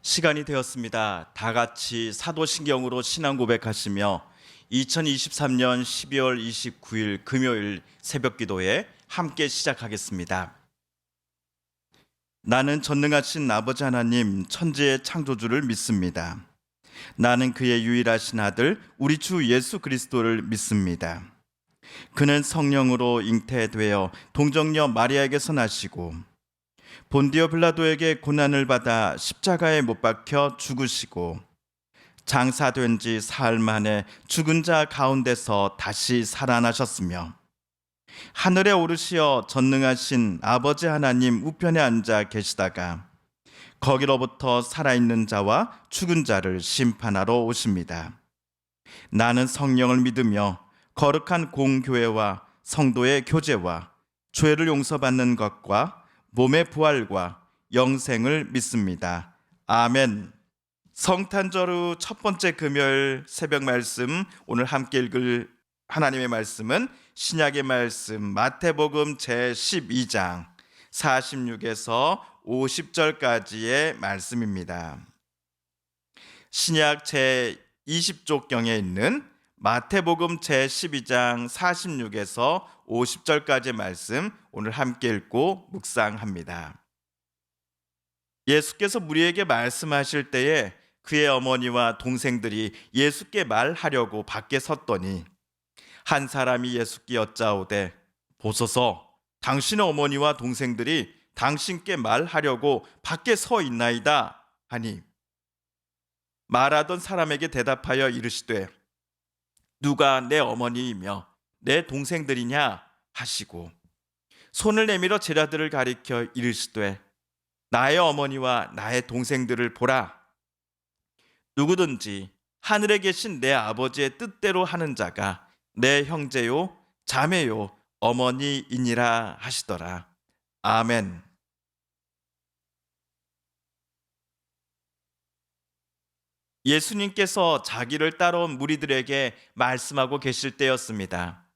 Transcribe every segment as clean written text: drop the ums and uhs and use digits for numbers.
시간이 되었습니다. 다 같이 사도신경으로 신앙 고백하시며 2023년 12월 29일 금요일 새벽 기도에 함께 시작하겠습니다. 나는 전능하신 아버지 하나님 천지의 창조주를 믿습니다. 나는 그의 유일하신 아들 우리 주 예수 그리스도를 믿습니다. 그는 성령으로 잉태되어 동정녀 마리아에게서 나시고 본디오 빌라도에게 고난을 받아 십자가에 못 박혀 죽으시고 장사된 지 사흘 만에 죽은 자 가운데서 다시 살아나셨으며 하늘에 오르시어 전능하신 아버지 하나님 우편에 앉아 계시다가 거기로부터 살아있는 자와 죽은 자를 심판하러 오십니다. 나는 성령을 믿으며 거룩한 공교회와 성도의 교제와 죄를 용서받는 것과 몸의 부활과 영생을 믿습니다. 아멘. 성탄절 후 첫 번째 금요일 새벽 말씀, 오늘 함께 읽을 하나님의 말씀은 신약의 말씀 마태복음 제12장 46에서 50절까지의 말씀입니다. 신약 제20쪽경에 있는 마태복음 제12장 46에서 50절까지의 말씀 오늘 함께 읽고 묵상합니다. 예수께서 무리에게 말씀하실 때에 그의 어머니와 동생들이 예수께 말하려고 밖에 섰더니 한 사람이 예수께 여짜오되 보소서 당신의 어머니와 동생들이 당신께 말하려고 밖에 서 있나이다 하니 말하던 사람에게 대답하여 이르시되 누가 내 어머니이며 내 동생들이냐 하시고 손을 내밀어 제자들을 가리켜 이르시되 나의 어머니와 나의 동생들을 보라. 누구든지 하늘에 계신 내 아버지의 뜻대로 하는 자가 내 형제요 자매요 어머니이니라 하시더라. 아멘. 예수님께서 자기를 따라온 무리들에게 말씀하고 계실 때였습니다.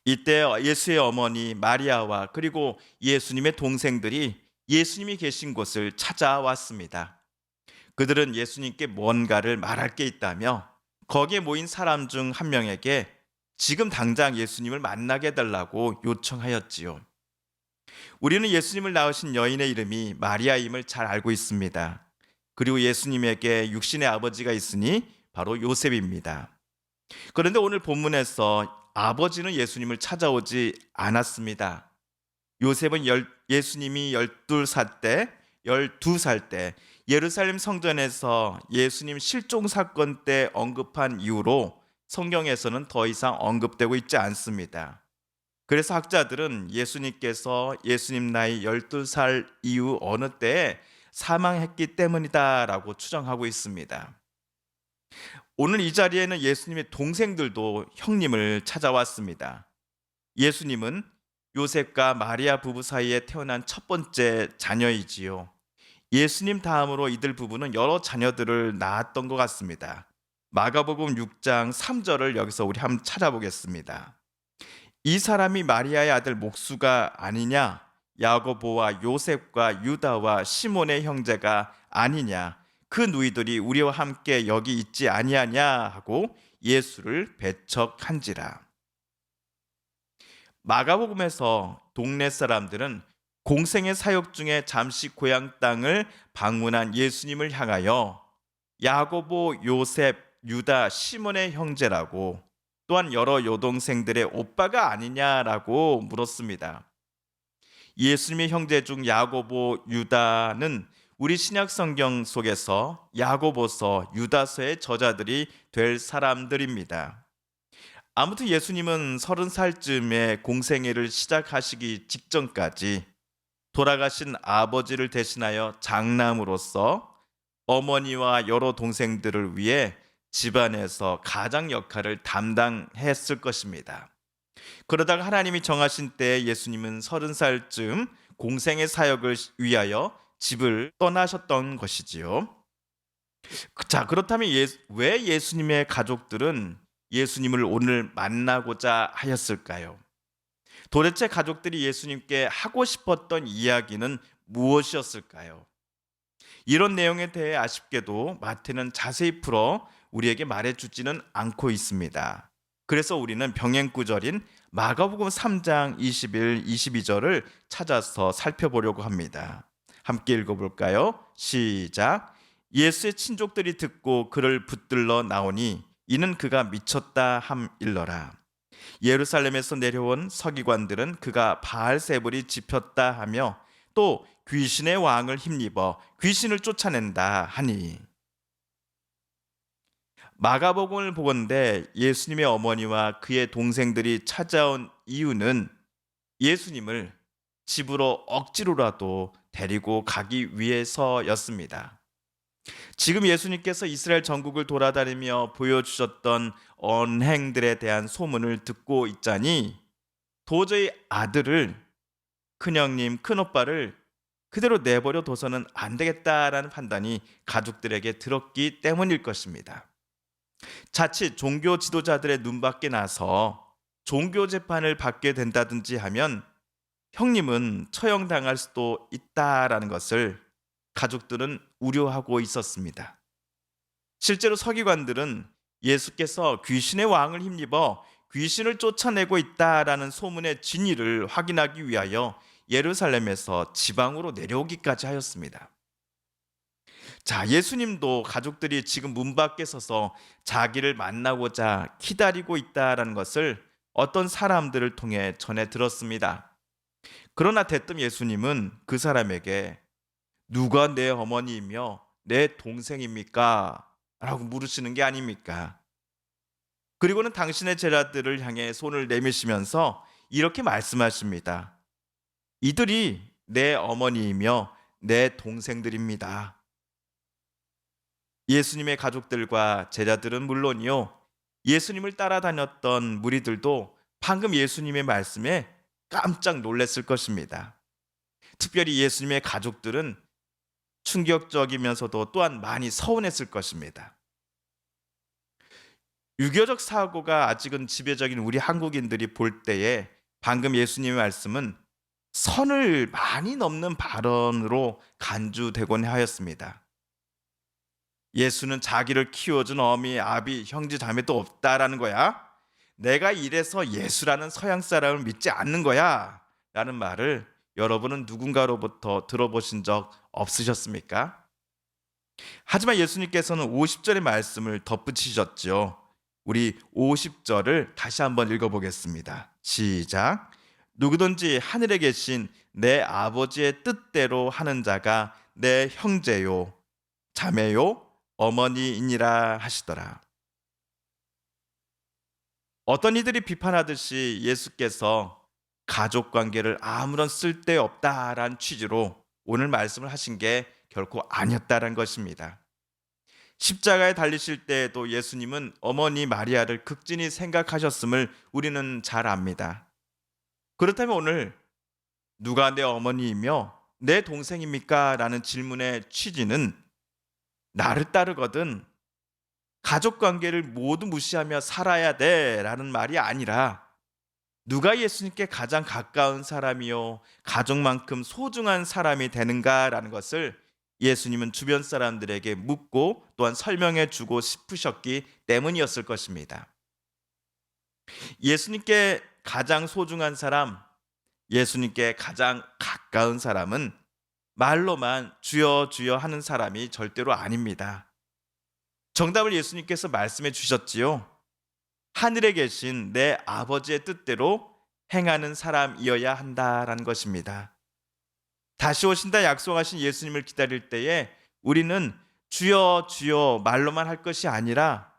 이때 예수의 어머니 마리아와 그리고 예수님의 동생들이 예수님이 계신 곳을 찾아왔습니다. 그들은 예수님께 뭔가를 말할 게 있다며 거기에 모인 사람 중 한 명에게 지금 당장 예수님을 만나게 해달라고 요청하였지요. 우리는 예수님을 낳으신 여인의 이름이 마리아임을 잘 알고 있습니다. 그리고 예수님에게 육신의 아버지가 있으니 바로 요셉입니다. 그런데 오늘 본문에서 아버지는 예수님을 찾아오지 않았습니다. 요셉은 예수님이 12살 때 예루살렘 성전에서 예수님 실종 사건 때 언급한 이후로 성경에서는 더 이상 언급되고 있지 않습니다. 그래서 학자들은 예수님께서 예수님 나이 12살 이후 어느 때에 사망했기 때문이다라고 추정하고 있습니다. 오늘 이 자리에는 예수님의 동생들도 형님을 찾아왔습니다. 예수님은 요셉과 마리아 부부 사이에 태어난 첫 번째 자녀이지요. 예수님 다음으로 이들 부부는 여러 자녀들을 낳았던 것 같습니다. 마가복음 6장 3절을 여기서 우리 한번 찾아보겠습니다. 이 사람이 마리아의 아들 목수가 아니냐? 야고보와 요셉과 유다와 시몬의 형제가 아니냐? 그 누이들이 우리와 함께 여기 있지 아니하냐 하고 예수를 배척한지라. 마가복음에서 동네 사람들은 공생의 사역 중에 잠시 고향 땅을 방문한 예수님을 향하여 야고보, 요셉, 유다, 시몬의 형제라고 또한 여러 여동생들의 오빠가 아니냐라고 물었습니다. 예수님의 형제 중 야고보, 유다는 우리 신약 성경 속에서 야고보서, 유다서의 저자들이 될 사람들입니다. 아무튼 예수님은 30살쯤에 공생애를 시작하시기 직전까지 돌아가신 아버지를 대신하여 장남으로서 어머니와 여러 동생들을 위해 집안에서 가장 역할을 담당했을 것입니다. 그러다가 하나님이 정하신 때 예수님은 30살쯤 공생의 사역을 위하여 집을 떠나셨던 것이지요. 자, 그렇다면 왜 예수님의 가족들은 예수님을 오늘 만나고자 하였을까요? 도대체 가족들이 예수님께 하고 싶었던 이야기는 무엇이었을까요? 이런 내용에 대해 아쉽게도 마태는 자세히 풀어 우리에게 말해주지는 않고 있습니다. 그래서 우리는 병행 구절인 마가복음 3장 21, 22절을 찾아서 살펴보려고 합니다. 함께 읽어볼까요? 시작. 예수의 친족들이 듣고 그를 붙들러 나오니 이는 그가 미쳤다 함일러라. 예루살렘에서 내려온 서기관들은 그가 바알세불이 집혔다 하며 또 귀신의 왕을 힘입어 귀신을 쫓아낸다 하니. 마가복음을 보건대 예수님의 어머니와 그의 동생들이 찾아온 이유는 예수님을 집으로 억지로라도 데리고 가기 위해서였습니다. 지금 예수님께서 이스라엘 전국을 돌아다니며 보여주셨던 언행들에 대한 소문을 듣고 있자니 도저히 아들을, 큰형님, 큰오빠를 그대로 내버려 둬서는 안 되겠다라는 판단이 가족들에게 들었기 때문일 것입니다. 자칫 종교 지도자들의 눈밖에 나서 종교 재판을 받게 된다든지 하면 형님은 처형당할 수도 있다라는 것을 가족들은 우려하고 있었습니다. 실제로 서기관들은 예수께서 귀신의 왕을 힘입어 귀신을 쫓아내고 있다라는 소문의 진위를 확인하기 위하여 예루살렘에서 지방으로 내려오기까지 하였습니다. 자, 예수님도 가족들이 지금 문 밖에 서서 자기를 만나고자 기다리고 있다라는 것을 어떤 사람들을 통해 전해 들었습니다. 그러나 대뜸 예수님은 그 사람에게 누가 내 어머니이며 내 동생입니까? 라고 물으시는 게 아닙니까? 그리고는 당신의 제자들을 향해 손을 내미시면서 이렇게 말씀하십니다. 이들이 내 어머니이며 내 동생들입니다. 예수님의 가족들과 제자들은 물론이요, 예수님을 따라다녔던 무리들도 방금 예수님의 말씀에 깜짝 놀랐을 것입니다. 특별히 예수님의 가족들은 충격적이면서도 또한 많이 서운했을 것입니다. 유교적 사고가 아직은 지배적인 우리 한국인들이 볼 때에 방금 예수님의 말씀은 선을 많이 넘는 발언으로 간주되곤 하였습니다. 예수는 자기를 키워준 어미, 아비, 형제, 자매도 없다라는 거야. 내가 이래서 예수라는 서양 사람을 믿지 않는 거야 라는 말을 여러분은 누군가로부터 들어보신 적 없으셨습니까? 하지만 예수님께서는 50절의 말씀을 덧붙이셨죠. 우리 50절을 다시 한번 읽어보겠습니다. 시작. 누구든지 하늘에 계신 내 아버지의 뜻대로 하는 자가 내 형제요, 자매요, 어머니이니라 하시더라. 어떤 이들이 비판하듯이 예수께서 가족 관계를 아무런 쓸데없다라는 취지로 오늘 말씀을 하신 게 결코 아니었다는 것입니다. 십자가에 달리실 때에도 예수님은 어머니 마리아를 극진히 생각하셨음을 우리는 잘 압니다. 그렇다면 오늘 누가 내 어머니이며 내 동생입니까? 라는 질문의 취지는 나를 따르거든 가족 관계를 모두 무시하며 살아야 돼 라는 말이 아니라 누가 예수님께 가장 가까운 사람이요 가족만큼 소중한 사람이 되는가 라는 것을 예수님은 주변 사람들에게 묻고 또한 설명해 주고 싶으셨기 때문이었을 것입니다. 예수님께 가장 소중한 사람, 예수님께 가장 가까운 사람은 말로만 주여 주여 하는 사람이 절대로 아닙니다. 정답을 예수님께서 말씀해 주셨지요. 하늘에 계신 내 아버지의 뜻대로 행하는 사람이어야 한다라는 것입니다. 다시 오신다 약속하신 예수님을 기다릴 때에 우리는 주여 주여 말로만 할 것이 아니라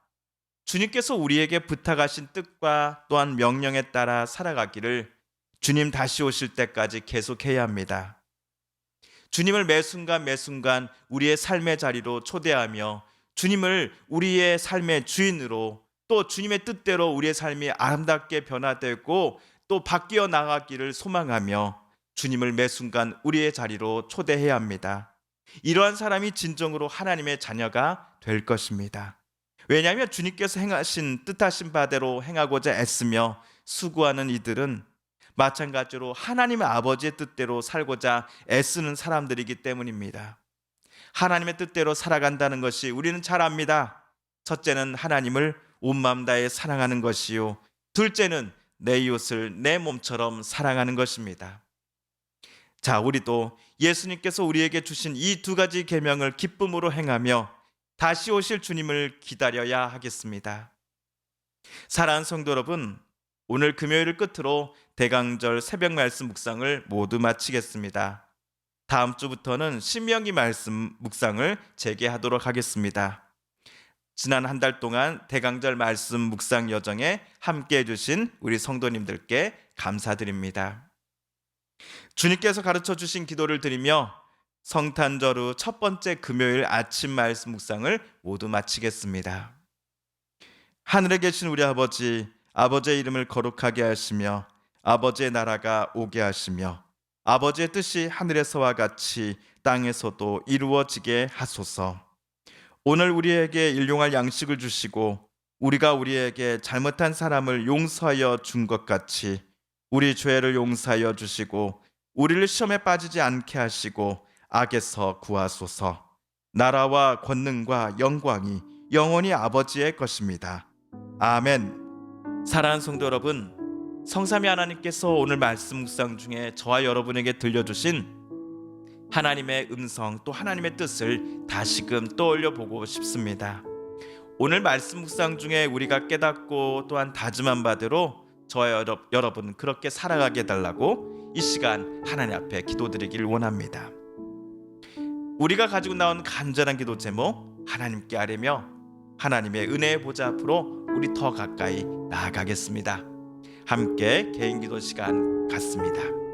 주님께서 우리에게 부탁하신 뜻과 또한 명령에 따라 살아가기를 주님 다시 오실 때까지 계속해야 합니다. 주님을 매 순간 매 순간 우리의 삶의 자리로 초대하며 주님을 우리의 삶의 주인으로 또 주님의 뜻대로 우리의 삶이 아름답게 변화되고 또 바뀌어 나가기를 소망하며 주님을 매 순간 우리의 자리로 초대해야 합니다. 이러한 사람이 진정으로 하나님의 자녀가 될 것입니다. 왜냐하면 주님께서 행하신 뜻하신 바대로 행하고자 애쓰며 수고하는 이들은 마찬가지로 하나님의 아버지의 뜻대로 살고자 애쓰는 사람들이기 때문입니다. 하나님의 뜻대로 살아간다는 것이 우리는 잘 압니다. 첫째는 하나님을 온 마음 다해 사랑하는 것이요, 둘째는 내 이웃을 내 몸처럼 사랑하는 것입니다. 자, 우리도 예수님께서 우리에게 주신 이 두 가지 계명을 기쁨으로 행하며 다시 오실 주님을 기다려야 하겠습니다. 사랑하는 성도 여러분, 오늘 금요일을 끝으로 대강절 새벽 말씀 묵상을 모두 마치겠습니다. 다음 주부터는 신명기 말씀 묵상을 재개하도록 하겠습니다. 지난 한 달 동안 대강절 말씀 묵상 여정에 함께해 주신 우리 성도님들께 감사드립니다. 주님께서 가르쳐 주신 기도를 드리며 성탄절 후 첫 번째 금요일 아침 말씀 묵상을 모두 마치겠습니다. 하늘에 계신 우리 아버지, 아버지의 이름을 거룩하게 하시며 아버지의 나라가 오게 하시며 아버지의 뜻이 하늘에서와 같이 땅에서도 이루어지게 하소서. 오늘 우리에게 일용할 양식을 주시고 우리가 우리에게 잘못한 사람을 용서하여 준 것 같이 우리 죄를 용서하여 주시고 우리를 시험에 빠지지 않게 하시고 악에서 구하소서. 나라와 권능과 영광이 영원히 아버지의 것입니다. 아멘. 사랑하는 성도 여러분, 성삼위 하나님께서 오늘 말씀 묵상 중에 저와 여러분에게 들려주신 하나님의 음성, 또 하나님의 뜻을 다시금 떠올려 보고 싶습니다. 오늘 말씀 묵상 중에 우리가 깨닫고 또한 다짐한 바대로 저와 여러분 그렇게 살아가게 해달라고 이 시간 하나님 앞에 기도드리길 원합니다. 우리가 가지고 나온 간절한 기도 제목 하나님께 아뢰며 하나님의 은혜의 보좌 앞으로 우리 더 가까이 나아가겠습니다. 함께 개인 기도 시간 갖습니다.